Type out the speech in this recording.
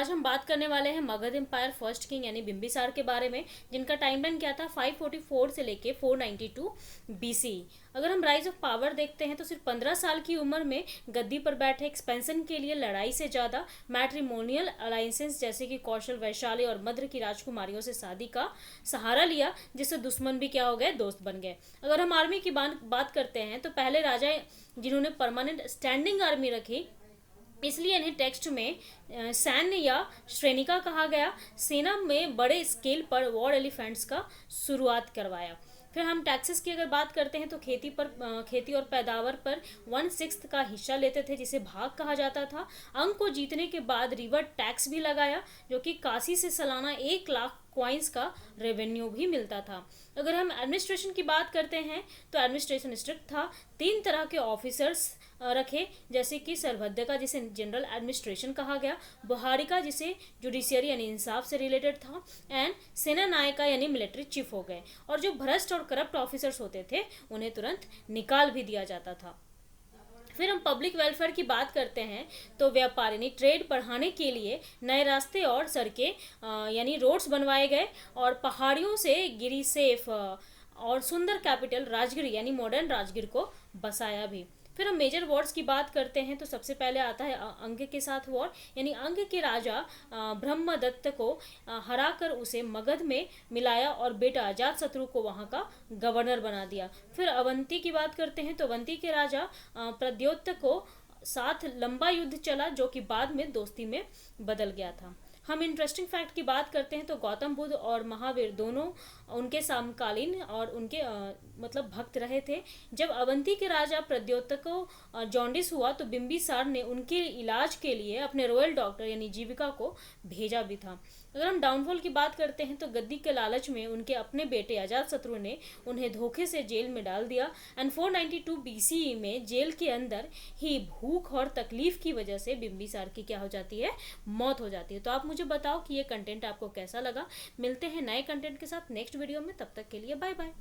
आज हम बात करने वाले हैं मगध एम्पायर फर्स्ट किंग यानी बिम्बिसार के बारे में, जिनका टाइमलाइन क्या था 544 से लेके 492 बीसी। अगर हम राइज ऑफ पावर देखते हैं तो सिर्फ 15 साल की उम्र में गद्दी पर बैठे, एक्सपेंशन के लिए लड़ाई से ज़्यादा मैट्रिमोनियल अलाइंसेस जैसे कि कौशल, वैशाली और मद्र की राजकुमारियों से शादी का सहारा लिया, जिससे दुश्मन भी क्या हो गए, दोस्त बन गए। अगर हम आर्मी की बात करते हैं तो पहले राजा जिन्होंने परमानेंट स्टैंडिंग आर्मी रखी, इसलिए इन्हें टेक्स्ट में सैन्य या श्रेणिका कहा गया। सेना में बड़े स्केल पर वॉर एलिफेंट्स का शुरुआत करवाया। फिर हम टैक्सेस की अगर बात करते हैं तो खेती और पैदावार पर 1/6 का हिस्सा लेते थे, जिसे भाग कहा जाता था। अंक को जीतने के बाद रिवर टैक्स भी लगाया, जो कि काशी से सालाना 1 लाख क्वाइंस का रेवेन्यू भी मिलता था। अगर हम एडमिनिस्ट्रेशन की बात करते हैं तो एडमिनिस्ट्रेशन स्ट्रिक्ट था। 3 तरह के ऑफिसर्स रखे, जैसे कि सरभद्र का जिसे जनरल एडमिनिस्ट्रेशन कहा गया, बुहारी का जिसे जुडिशियरी यानी इंसाफ से रिलेटेड था, एंड सेना नायका यानी मिलिट्री चीफ हो गए। और जो भ्रष्ट और करप्ट ऑफिसर्स होते थे उन्हें तुरंत निकाल भी दिया जाता था। फिर हम पब्लिक वेलफेयर की बात करते हैं तो व्यापारिनी ट्रेड बढ़ाने के लिए नए रास्ते और सड़कें यानी रोड्स बनवाए गए, और पहाड़ियों से गिरी सेफ और सुंदर कैपिटल राजगीर यानी मॉडर्न राजगीर को बसाया भी। फिर हम मेजर वॉर्स की बात करते हैं तो सबसे पहले आता है अंग के साथ वॉर, यानी अंग के राजा ब्रह्मदत्त को हराकर उसे मगध में मिलाया और बेटा अजातशत्रु को वहां का गवर्नर बना दिया। फिर अवंती की बात करते हैं तो अवंती के राजा प्रद्योत को साथ लंबा युद्ध चला, जो कि बाद में दोस्ती में बदल गया था। हम इंटरेस्टिंग फैक्ट की बात करते हैं तो गौतम बुद्ध और महावीर दोनों उनके समकालीन और उनके मतलब भक्त रहे थे। जब अवंती के राजा प्रद्योत को जॉन्डिस हुआ तो बिम्बिसार ने उनके इलाज के लिए अपने रॉयल डॉक्टर यानी जीविका को भेजा भी था। अगर हम डाउनफॉल की बात करते हैं तो गद्दी के लालच में उनके अपने बेटे अजातशत्रु ने उन्हें धोखे से जेल में डाल दिया, एंड 492 बीसीई में जेल के अंदर ही भूख और तकलीफ की वजह से बिम्बिसार की क्या हो जाती है, मौत हो जाती है। तो आप मुझे बताओ कि ये कंटेंट आपको कैसा लगा। मिलते हैं नए कंटेंट के साथ नेक्स्ट वीडियो में, तब तक के लिए बाय बाय।